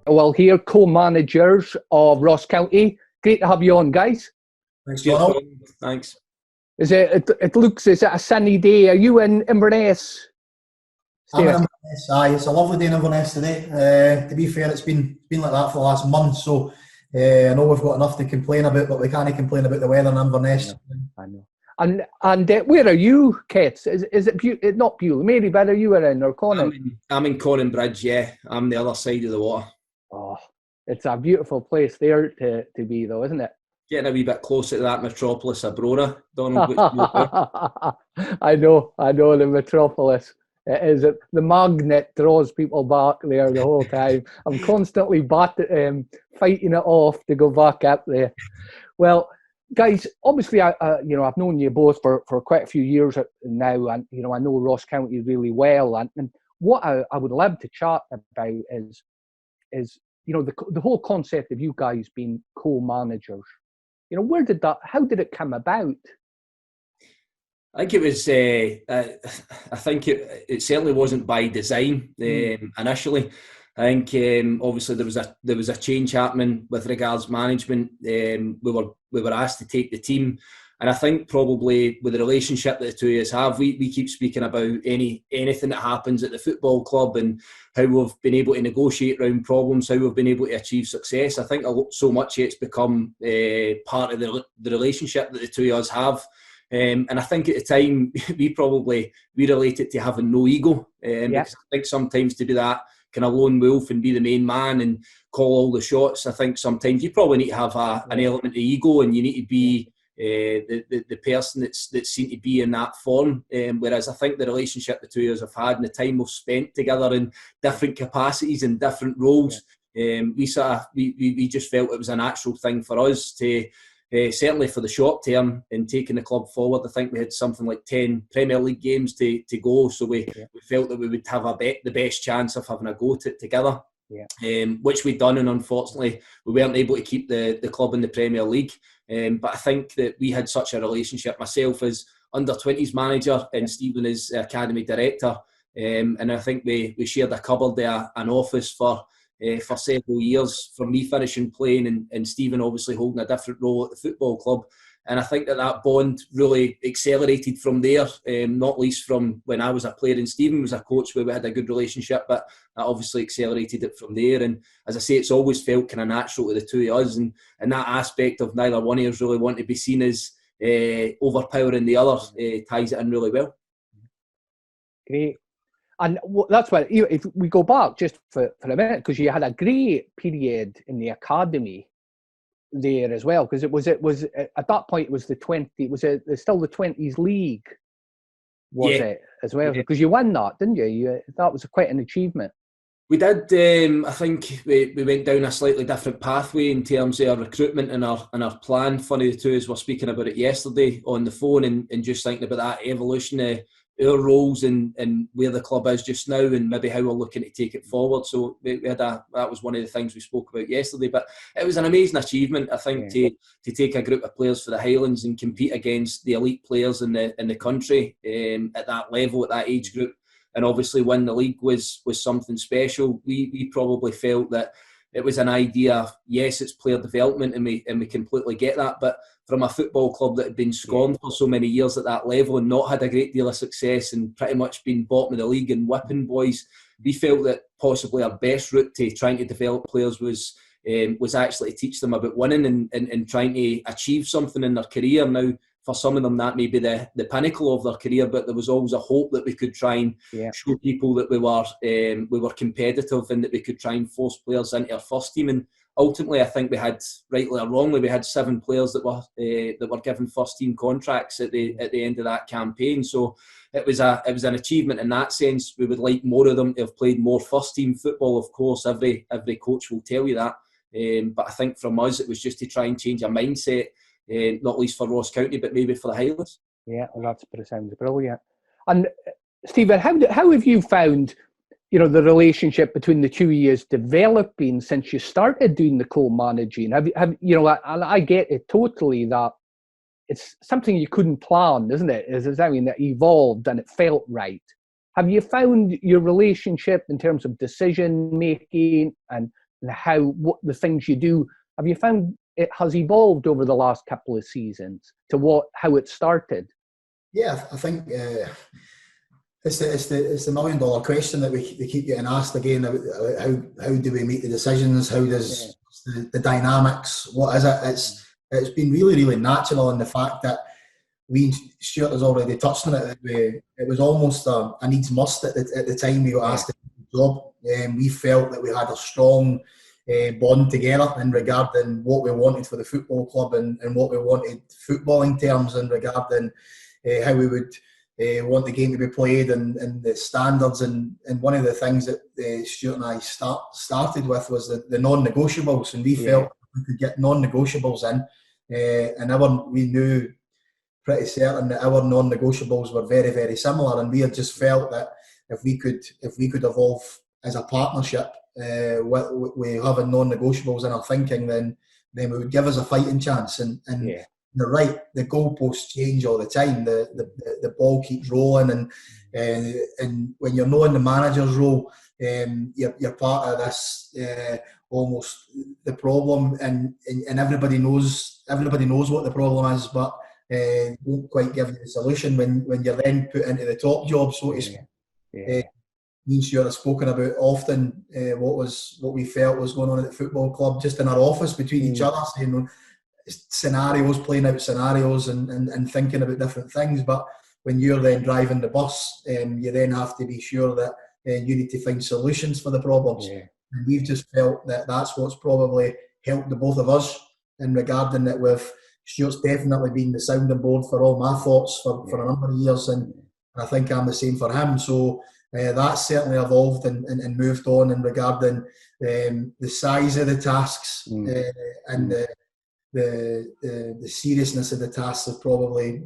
Well, here, co-managers of Ross County. Great to have you on, guys. Thanks, John. Thanks. It looks, is it a sunny day? Are you in Inverness? I'm in Inverness, aye. It's a lovely day in Inverness today. To be fair, it's been like that for the last month, so I know we've got enough to complain about, but we can't complain about the weather in Inverness. I know. And where are you, Kets? Is it not Bewley? Maryville, are you in, or Conan? I'm in Conan Bridge, yeah. I'm the other side of the water. Oh, it's a beautiful place there to be, though, isn't it? Getting a wee bit closer to that metropolis of Brora, Donald. I know, the metropolis. It is. The magnet draws people back there the whole time. I'm constantly fighting it off to go back up there. Well, guys, obviously, I've known you both for quite a few years now, and I know Ross County really well. And what I would love to chat about is the whole concept of you guys being co-managers. How did it come about? I think it was. I think it certainly wasn't by design initially. I think obviously there was a change happening with regards management. We were asked to take the team, and I think probably with the relationship that the two of us have, we keep speaking about anything that happens at the football club and how we've been able to negotiate around problems, how we've been able to achieve success. I think so much it's become part of the relationship that the two of us have. And I think at the time we related to having no ego. Because I think sometimes to be that kind of lone wolf and be the main man and call all the shots, I think sometimes you probably need to have an element of ego, and you need to be the person that's seen to be in that form. Whereas I think the relationship the two of us have had and the time we've spent together in different capacities and different roles, we just felt it was a natural thing for us to. Certainly for the short term in taking the club forward. I think we had something like 10 Premier League games to go, so we felt that we would have the best chance of having a go at it together, which we'd done, and unfortunately we weren't able to keep the club in the Premier League. But I think that we had such a relationship, myself as under-20s manager and Stephen as academy director, and I think we shared a cupboard there, an office for several years, from me finishing playing and Stephen obviously holding a different role at the football club. And I think that bond really accelerated from there, not least from when I was a player and Stephen was a coach, where we had a good relationship, but that obviously accelerated it from there. And as I say, it's always felt kind of natural to the two of us, and that aspect of neither one of us really want to be seen as overpowering the other ties it in really well. Great. And that's why, if we go back just for a minute, because you had a great period in the academy there as well, because it was at that point it was the 20, still the 20s league, was it as well? Because you won that, didn't you? That was quite an achievement. We did. I think we went down a slightly different pathway in terms of our recruitment and our plan. Funny, the two of us were speaking about it yesterday on the phone and just thinking about that evolution of our roles and where the club is just now, and maybe how we're looking to take it forward. So we had that was one of the things we spoke about yesterday. But it was an amazing achievement, I think, to take a group of players for the Highlands and compete against the elite players in the country at that level, at that age group, and obviously win the league was something special. We probably felt that it was an idea. Yes, it's player development, and we completely get that, but from a football club that had been scorned for so many years at that level and not had a great deal of success and pretty much been bottom of the league and whipping boys, we felt that possibly our best route to trying to develop players was actually to teach them about winning and trying to achieve something in their career. Now, for some of them, that may be the pinnacle of their career, but there was always a hope that we could try and show people that we were competitive and that we could try and force players into our first team. And ultimately, I think we had, rightly or wrongly, we had 7 players that were given first team contracts at the end of that campaign. So it was an achievement in that sense. We would like more of them to have played more first team football. Of course, every coach will tell you that. But I think from us, it was just to try and change our mindset. Not least for Ross County, but maybe for the Highlands. Yeah, well, that sounds brilliant. And Stephen, how have you found, the relationship between the two years developing since you started doing the co-managing? I get it totally that it's something you couldn't plan, isn't it? I mean, it evolved and it felt right. Have you found your relationship in terms of decision making and what the things you do? Have you found it has evolved over the last couple of seasons to how it started? Yeah, I think it's the $1 million question that we keep getting asked again. How do we make the decisions? How does the dynamics? What is it? It's been really, really natural in the fact that Stuart has already touched on it. It was almost a needs must at the time we got asked to do the job. We felt that we had a strong bond together in regarding what we wanted for the football club and what we wanted footballing terms in regarding how we would want the game to be played and the standards. And one of the things that Stuart and I started with was the non-negotiables, and we felt we could get non-negotiables in, and we knew pretty certain that our non-negotiables were very, very similar, and we had just felt that if we could evolve as a partnership we having non-negotiables in our thinking, then we would give us a fighting chance. And you're right, the goalposts change all the time. The ball keeps rolling, and when you're not in the manager's role, you're part of this almost the problem, and everybody knows what the problem is, but won't quite give you the solution when you're then put into the top job, so to speak. Me and Stuart have spoken about often what we felt was going on at the football club, just in our office between each other, saying scenarios, playing out scenarios and thinking about different things. But when you're then driving the bus, you then have to be sure that you need to find solutions for the problems. And we've just felt that that's what's probably helped the both of us in regarding that. Stuart's definitely been the sounding board for all my thoughts for a number of years, and I think I'm the same for him. So that's certainly evolved and moved on in regarding the size of the tasks and the seriousness of the tasks have probably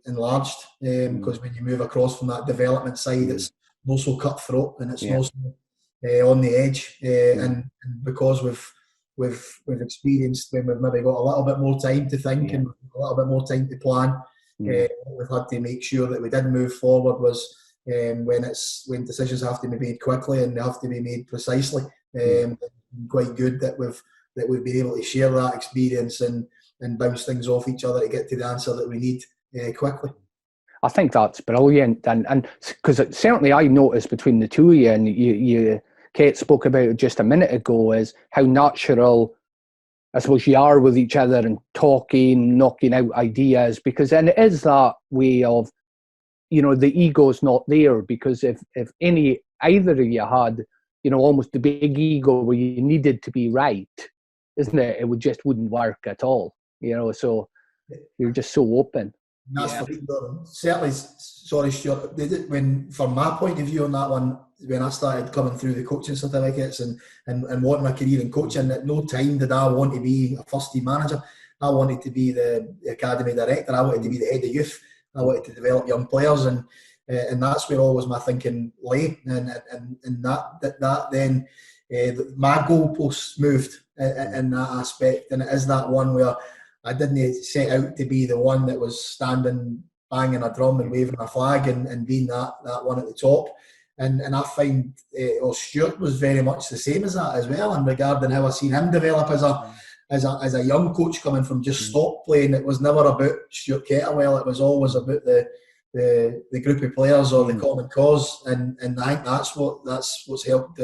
enlarged, because when you move across from that development side, it's also cutthroat and it's also on the edge, and because we've experienced when we've maybe got a little bit more time to think and a little bit more time to plan. What we've had to make sure that we did move forward was when decisions have to be made quickly and they have to be made precisely. Quite good that we've been able to share that experience and bounce things off each other to get to the answer that we need quickly. I think that's brilliant, and because certainly I noticed between the two of you, and Kate spoke about it just a minute ago, is how natural I suppose you are with each other and talking, knocking out ideas, because then it is that way of, the ego's not there, because if either of you had, almost the big ego where you needed to be right, isn't it? It wouldn't work at all, so you're just so open. That's certainly, sorry Stuart, from my point of view on that one, when I started coming through the coaching certificates and wanting a career in coaching, at no time did I want to be a first team manager. I wanted to be the academy director. I wanted to be the head of youth. I wanted to develop young players, and that's where always my thinking lay. And that then my goalposts moved in that aspect, and it is that one where I didn't set out to be the one that was standing, banging a drum and waving a flag and being that one at the top. And I find Stuart was very much the same as that as well, in regarding how I seen him develop as a young coach coming from just stop playing. It was never about Stuart Kettlewell. It was always about the group of players or the common cause. And I think that's what's helped.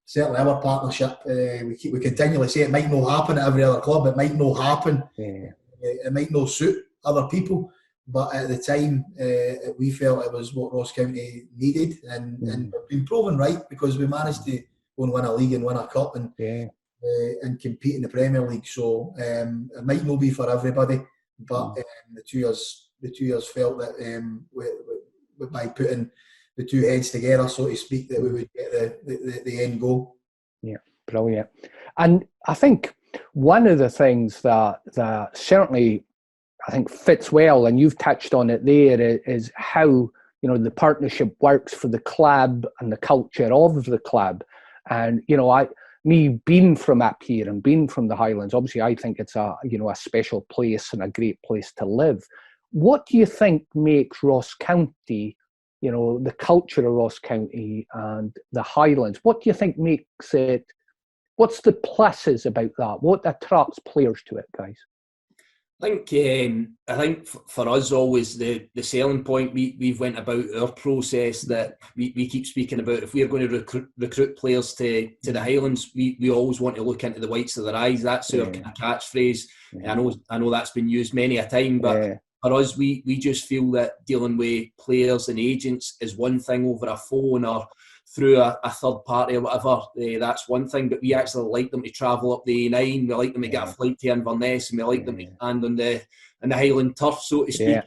Certainly our partnership, we continually say it might not happen at every other club. It might not happen. It might not suit other people. But at the time, we felt it was what Ross County needed. And been proven right, because we managed to go and win a league and win a cup and compete in the Premier League. So it might not be for everybody. But the two years felt that by putting the two heads together, so to speak, that we would get the end goal. Yeah, brilliant. And I think one of the things that certainly I think fits well, and you've touched on it there, is how the partnership works for the club and the culture of the club. And me being from up here and being from the Highlands, obviously I think it's a special place and a great place to live. What do you think makes Ross County, the culture of Ross County and the Highlands, what do you think makes it, what's the pluses about that? What attracts players to it, guys? I think for us always the selling point, we've went about our process that we keep speaking about. If we're going to recruit players to the Highlands, we always want to look into the whites of their eyes. That's our kind of catchphrase. I know that's been used many a time, but for us, we just feel that dealing with players and agents is one thing over a phone or through a third party or whatever, that's one thing, but we actually like them to travel up the A9, we like them to get a flight to Inverness, and we like them to stand on the Highland turf, so to speak,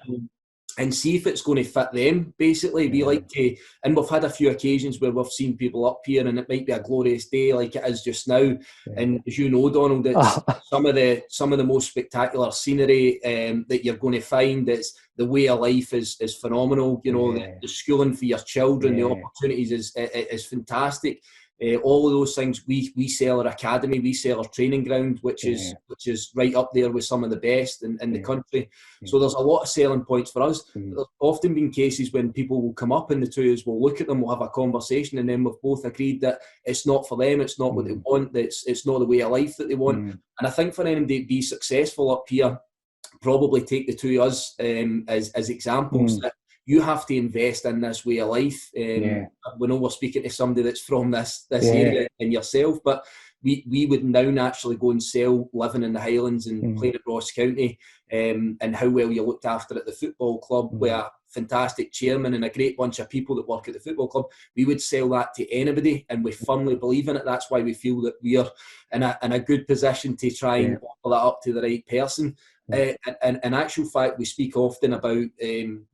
and see if it's going to fit them, basically. We like to, and we've had a few occasions where we've seen people up here and it might be a glorious day like it is just now, and as you know, Donald, it's some of the most spectacular scenery that you're going to find. It's the way of life is phenomenal, the schooling for your children, the opportunities is fantastic. All of those things, we sell our academy, we sell our training ground, which is right up there with some of the best in the country. So there's a lot of selling points for us. There's often been cases when people will come up and the two of us will look at them, we'll have a conversation, and then we've both agreed that it's not for them, it's not what they want, it's not the way of life that they want. And I think for them to be successful up here, probably take the two of us as examples that you have to invest in this way of life. We know we're speaking to somebody that's from this area and yourself, but we would now naturally go and sell living in the Highlands and playing at Ross County, and how well you're looked after at the football club with a fantastic chairman and a great bunch of people that work at the football club. We would sell that to anybody, and we firmly believe in it. That's why we feel that we're in a good position to try and offer that up to the right person. And in actual fact, we speak often about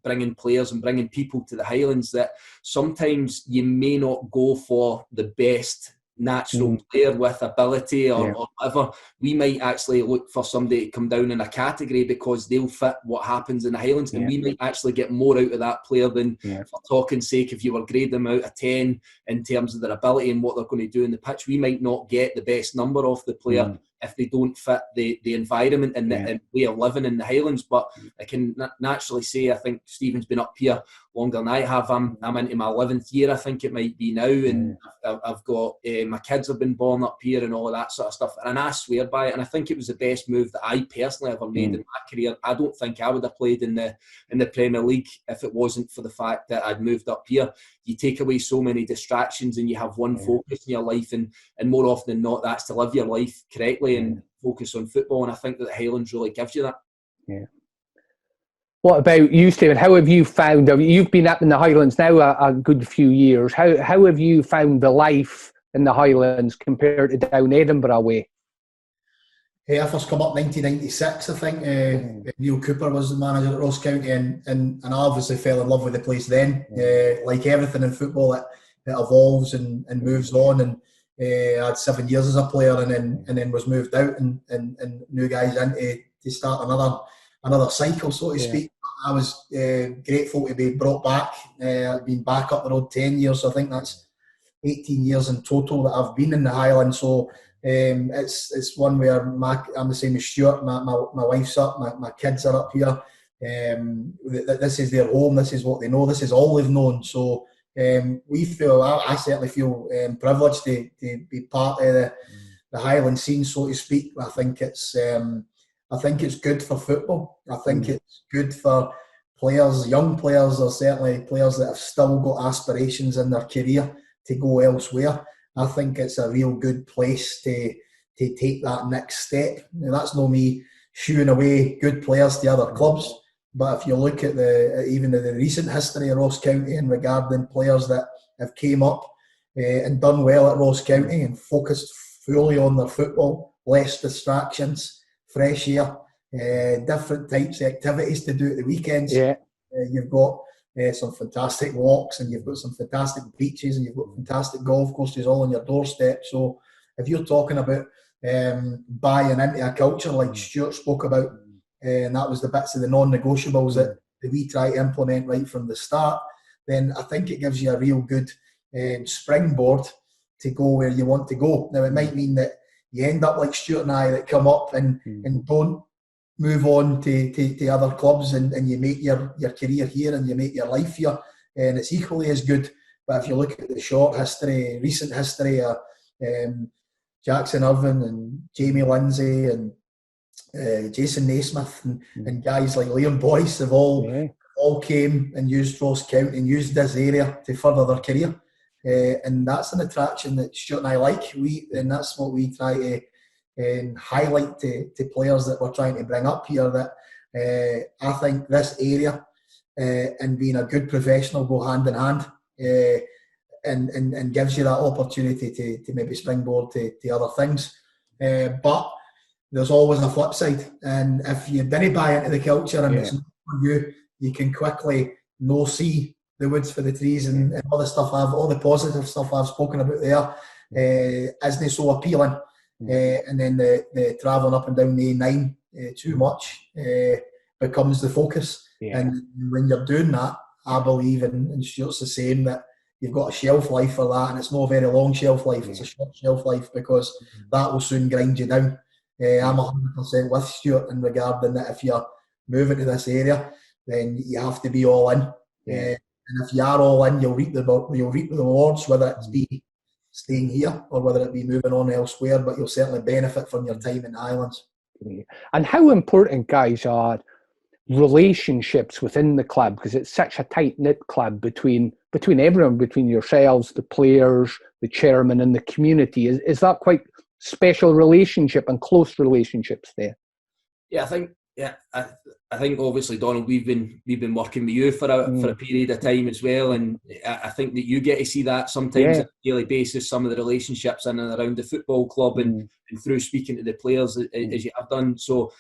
bringing players and bringing people to the Highlands, that sometimes you may not go for the best natural player with ability or whatever. We might actually look for somebody to come down in a category because they'll fit what happens in the Highlands, and we might actually get more out of that player than, for talking's sake, if you were grading them out of 10 in terms of their ability and what they're going to do in the pitch, we might not get the best number off the player if they don't fit the environment and the way of living in the Highlands. But I can naturally say, I think Stephen's been up here longer than I have. I'm into my 11th year, I think it might be now, and I've got my kids have been born up here and all of that sort of stuff, and I swear by it, and I think it was the best move that I personally ever made in my career. I don't think I would have played in the Premier League if it wasn't for the fact that I'd moved up here. You take away so many distractions and you have one focus in your life, and more often than not, that's to live your life correctly and focus on football, and I think that the Highlands really gives you that. What about you, Stephen? How have you found, you've been up in the Highlands now a good few years, how have you found the life in the Highlands compared to down Edinburgh way? I first come up 1996, I think. Neil Cooper was the manager at Ross County, and I obviously fell in love with the place then. Like everything in football, it evolves and moves on, and I had 7 years as a player, and then was moved out and new guys in to start another cycle, so to speak. I was grateful to be brought back. I've been back up the road 10 years, so I think that's 18 years in total that I've been in the Highlands. So it's one where I'm the same as Stuart. My wife's up, my kids are up here. This is their home. This is what they know. This is all they've known. So we feel, I certainly feel privileged to be part of the Highland scene, so to speak. I think it's good for football. I think it's good for players, young players, or certainly players that have still got aspirations in their career to go elsewhere. I think it's a real good place to take that next step. Now, that's not me shooing away good players to other clubs, but if you look at even the recent history of Ross County and regarding players that have came up and done well at Ross County and focused fully on their football, less distractions, fresh air, different types of activities to do at the weekends. You've got some fantastic walks, and you've got some fantastic beaches, and you've got fantastic golf courses all on your doorstep. So if you're talking about buying into a culture like Stuart spoke about, and that was the bits of the non-negotiables that we try to implement right from the start, then I think it gives you a real good springboard to go where you want to go. Now, it might mean that you end up like Stuart and I that come up and don't move on to other clubs and you make your career here and you make your life here, and it's equally as good. But if you look at the recent history of Jackson Irvine and Jamie Lindsay and Jason Naismith and guys like Liam Boyce have all came and used Ross County and used this area to further their career. And that's an attraction that Stuart and I like. And that's what we try to highlight to players that we're trying to bring up here, that I think this area and being a good professional go hand in hand, and gives you that opportunity to maybe springboard to other things. But there's always a flip side, and if you didn't buy into the culture and it's not for you, you can quickly see the woods for the trees and all the positive stuff I've spoken about there isn't so appealing. And then the travelling up and down the A9 too much becomes the focus. And when you're doing that, I believe, and Stuart's the same, that you've got a shelf life for that, and it's not a very long shelf life, it's a short shelf life, because that will soon grind you down. I'm 100% with Stuart in regarding that if you're moving to this area, then you have to be all in. And if you are all in, you'll reap the rewards, whether it's be staying here or whether it be moving on elsewhere, but you'll certainly benefit from your time in the Highlands. And how important, guys, are relationships within the club, because it's such a tight-knit club between everyone, between yourselves, the players, the chairman and the community. Is that quite special relationship and close relationships there? I think obviously, Donald, we've been working with you for a period of time as well, and I think that you get to see that sometimes on a daily basis, some of the relationships in and around the football club and through speaking to the players as you have done. So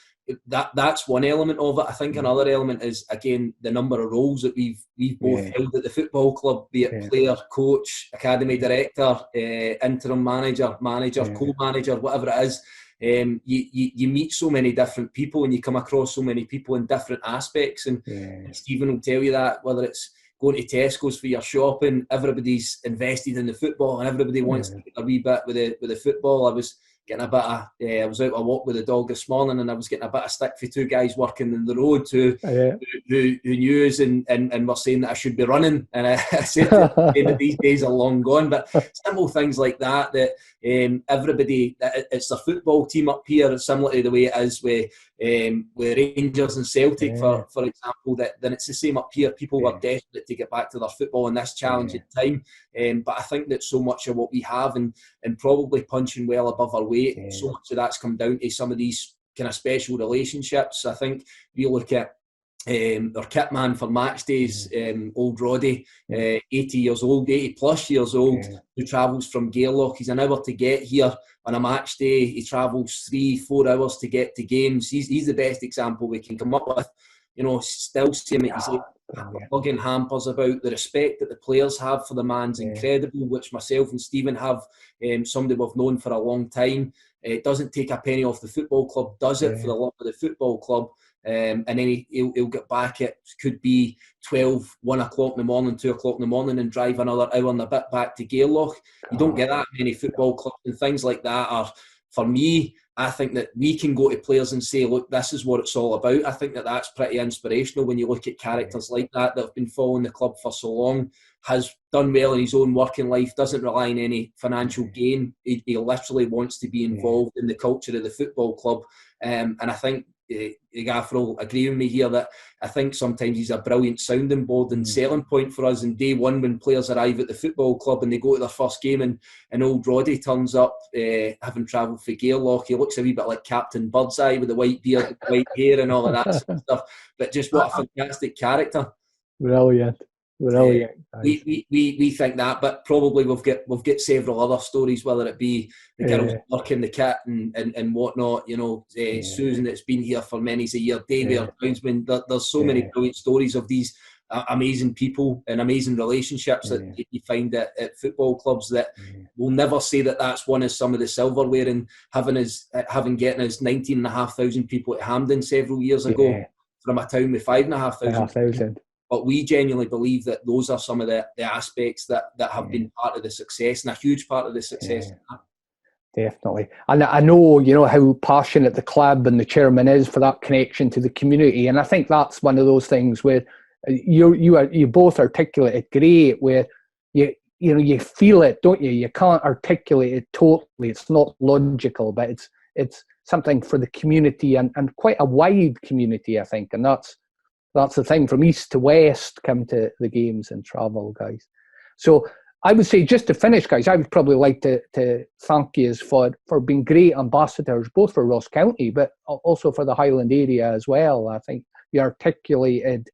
that's one element of it. I think another element is, again, the number of roles that we've both held at the football club, be it player, coach, academy director, interim manager, co-manager, whatever it is. You meet so many different people and you come across so many people in different aspects, and Stephen will tell you that, whether it's going to Tesco's for your shopping, everybody's invested in the football and everybody wants to get a wee bit with the football. I was getting a bit of, I was out a walk with the dog this morning and I was getting a bit of stick for two guys working in the road who knew us and were saying that I should be running, and I said that these days are long gone. But simple things like that everybody, it's their football team up here, similar to the way it is with Rangers and Celtic, for example, then it's the same up here. People are desperate to get back to their football in this challenging time, but I think that so much of what we have and probably punching well above our weight, so much of that's come down to some of these kind of special relationships. I think we look at our kit man for match days, old Roddy, 80 plus years old, who travels from Gairloch. He's an hour to get here on a match day. He travels 3-4 hours to get to games. He's the best example we can come up with. Still seeing it. He's plugging hampers about. The respect that the players have for the man's incredible, which myself and Stephen have. Somebody we've known for a long time. It doesn't take a penny off the football club, does it for the love of the football club. And then he'll get back at, could be 12, 1 o'clock in the morning, 2 o'clock in the morning, and drive another hour and a bit back to Gairloch. You don't get that many football clubs, and things like that are, for me, I think that we can go to players and say, look, this is what it's all about. I think that that's pretty inspirational when you look at characters like that have been following the club for so long, has done well in his own working life, doesn't rely on any financial gain. He literally wants to be involved in the culture of the football club. And I think Gaffer will agree with me here that I think sometimes he's a brilliant sounding board and selling point for us. And day one, when players arrive at the football club and they go to their first game and old Roddy turns up, having travelled for Gairloch, he looks a wee bit like Captain Birdseye with the white beard and white hair and all of that sort of stuff. But just what a fantastic character. Brilliant. We think that, but probably we've got several other stories, whether it be the girls working the kit and whatnot. Susan, that's been here for many a year, Davey, our groundsman. There's so many brilliant stories of these amazing people and amazing relationships that you find at football clubs that will never say that that's won us some of the silverware, and getting us 19,500 people at Hampden several years ago from a town with 5,500. But we genuinely believe that those are some of the aspects that have been part of the success, and a huge part of the success. Definitely. And I know, how passionate the club and the chairman is for that connection to the community. And I think that's one of those things where you both articulate it great, where you feel it, don't you? You can't articulate it totally. It's not logical, but it's something for the community and quite a wide community, I think. And that's the thing, from east to west, come to the games and travel, guys. So I would say, just to finish, guys, I would probably like to thank you for being great ambassadors, both for Ross County, but also for the Highland area as well. I think you articulated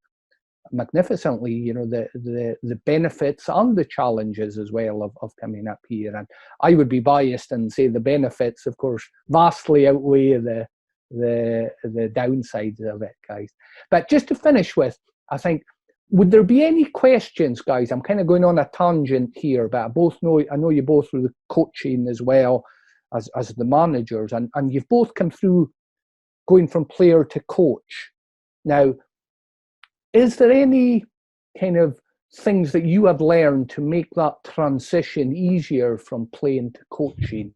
magnificently, the benefits and the challenges as well of coming up here. And I would be biased and say the benefits, of course, vastly outweigh the downsides of it, guys. But just to finish with, I think, would there be any questions, guys? I'm kind of going on a tangent here, but I know you both through the coaching as well as the managers, and you've both come through going from player to coach. Now, is there any kind of things that you have learned to make that transition easier from playing to coaching?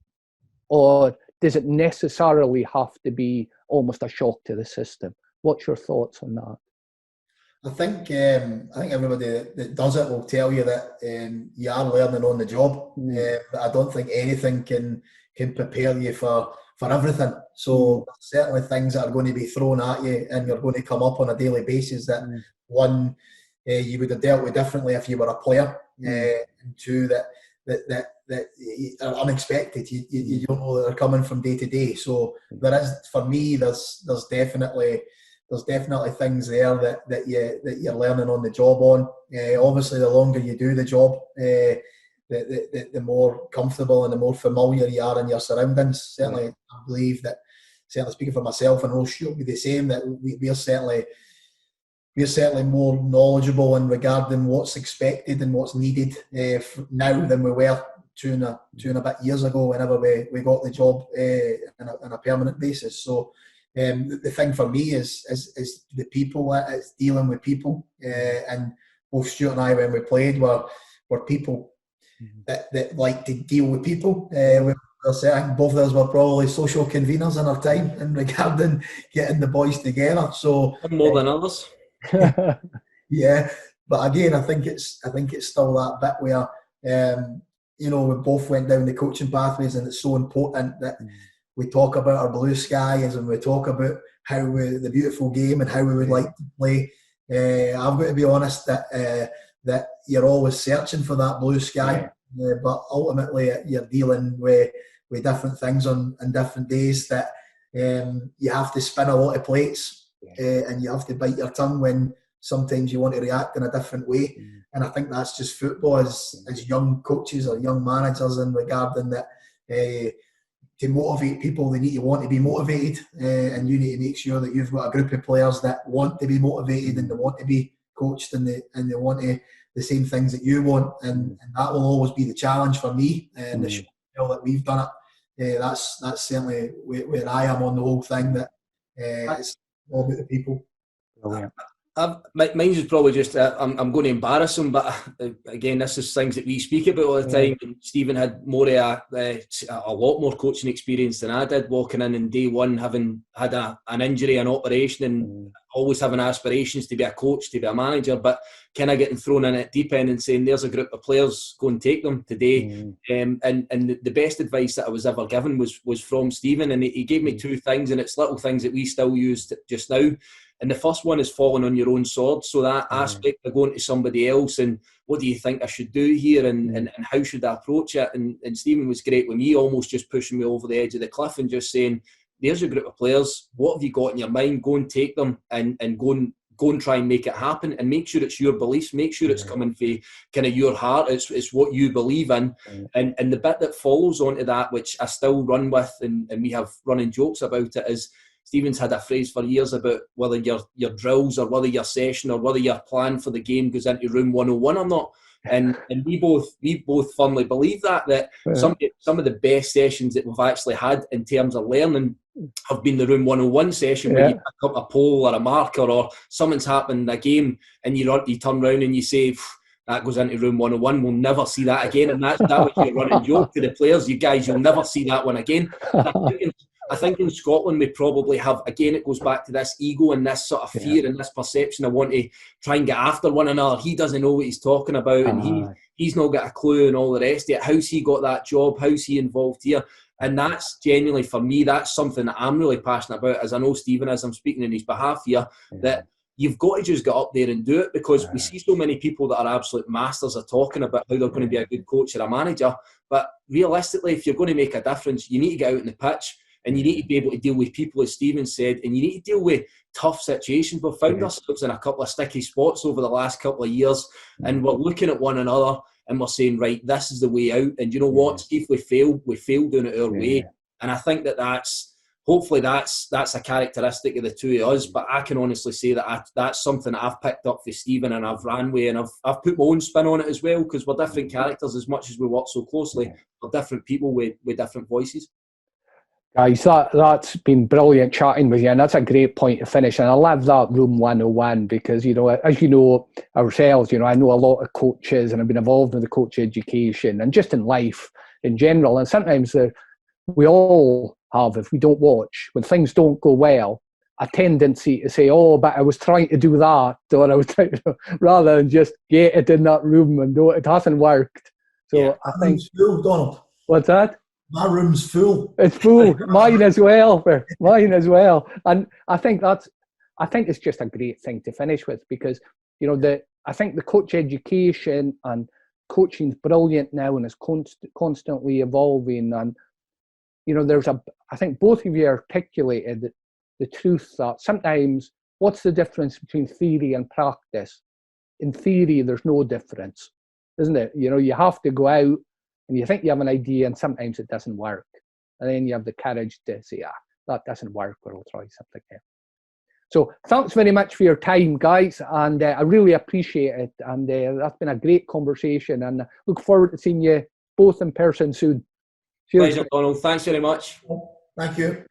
Or does it necessarily have to be almost a shock to the system? What's your thoughts on that? I think everybody that does it will tell you that you are learning on the job. But I don't think anything can prepare you for everything. So certainly things that are going to be thrown at you and you're going to come up on a daily basis that one, you would have dealt with differently if you were a player, and two, that are unexpected. You don't know that they're coming from day to day. So there is, for me, there's definitely things there that you're learning on the job on. Obviously, the longer you do the job, the more comfortable and the more familiar you are in your surroundings. Certainly, I believe that, certainly speaking for myself, and Ross, you'll be the same, that we're certainly more knowledgeable in regarding what's expected and what's needed now than we were two and a bit years ago whenever we got the job on a permanent basis. So the thing for me is the people. It's dealing with people, and both Stuart and I, when we played, were people that like to deal with people. Both of us were probably social conveners in our time in regarding getting the boys together. So more than others. Yeah, but again, I think it's still that bit where we both went down the coaching pathways, and it's so important that we talk about our blue skies and we talk about the beautiful game and how we would like to play. I've got to be honest that you're always searching for that blue sky, but ultimately you're dealing with different things on different days that you have to spin a lot of plates, and you have to bite your tongue when sometimes you want to react in a different way. And I think that's just football as young coaches or young managers, in regarding that. To motivate people, they need to want to be motivated, and you need to make sure that you've got a group of players that want to be motivated and they want to be coached, and they want the same things that you want, and that will always be the challenge for me. And the show that we've done it, that's certainly where I am on the whole thing. That it's all about the people. Brilliant. Mine's is probably just I'm going to embarrass him, but again, this is things that we speak about all the time. And Stephen had more a lot more coaching experience than I did, walking in day one, having had an injury, an operation, and always having aspirations to be a coach, to be a manager, but kind of getting thrown in at deep end and saying, there's a group of players, go and take them today. And the best advice that I was ever given was from Stephen, and he gave me two things, and it's little things that we still use just now. And the first one is falling on your own sword. So that aspect of going to somebody else and what do you think I should do here, and how should I approach it? And Stephen was great with me, almost just pushing me over the edge of the cliff and just saying, there's a group of players, what have you got in your mind? Go and take them and go and try and make it happen, and make sure it's your beliefs, make sure it's coming from kind of your heart, it's what you believe in. And the bit that follows onto that, which I still run with, and we have running jokes about it, is Stephen's had a phrase for years about whether your drills or whether your session or whether your plan for the game goes into room 101 or not. and we both firmly believe that some of the best sessions that we've actually had in terms of learning have been the Room 101 session where you pick up a pole or a marker or something's happened in a game and you turn around and you say, that goes into Room 101, we'll never see that again. And that was your running joke to the players, you guys, you'll never see that one again. I think in Scotland we probably have, again, it goes back to this ego and this sort of fear and this perception of wanting to try and get after one another. He doesn't know what he's talking about and he's not got a clue and all the rest of it. How's he got that job? How's he involved here? And that's genuinely, for me, that's something that I'm really passionate about, as I know Stephen, as I'm speaking on his behalf here, that you've got to just get up there and do it, because we see so many people that are absolute masters of talking about how they're going to be a good coach or a manager. But realistically, if you're going to make a difference, you need to get out on the pitch and you need to be able to deal with people, as Stephen said, and you need to deal with tough situations. We've found ourselves in a couple of sticky spots over the last couple of years, and we're looking at one another and we're saying, right, this is the way out. And you know what? If we fail doing it our way. And I think that's hopefully that's a characteristic of the two of us. But I can honestly say that that's something that I've picked up for Stephen and I've ran with, and I've put my own spin on it as well, because we're different characters. As much as we work so closely, we're different people with different voices. Guys, that's been brilliant chatting with you, and that's a great point to finish. And I love that Room 101 because, you know, as you know ourselves, you know, I know a lot of coaches and I've been involved in the coach education and just in life in general. And sometimes we all have, if we don't watch, when things don't go well, a tendency to say, oh, but I was trying to do that, or I was trying to, rather than just get it in that room and do it. It hasn't worked. So I think... Donald. What's that? My room's full. It's full. Mine as well. Mine as well. And I think it's just a great thing to finish with, because, you know, I think the coach education and coaching's brilliant now and is constantly evolving. And, you know, I think both of you articulated the truth that sometimes, what's the difference between theory and practice? In theory, there's no difference, isn't it? You know, you have to go out and you think you have an idea, and sometimes it doesn't work. And then you have the courage to say, that doesn't work, or I'll try something else. So thanks very much for your time, guys. And I really appreciate it. And that's been a great conversation. And I look forward to seeing you both in person soon. Cheers. Pleasure, Donald. Thanks very much. Thank you.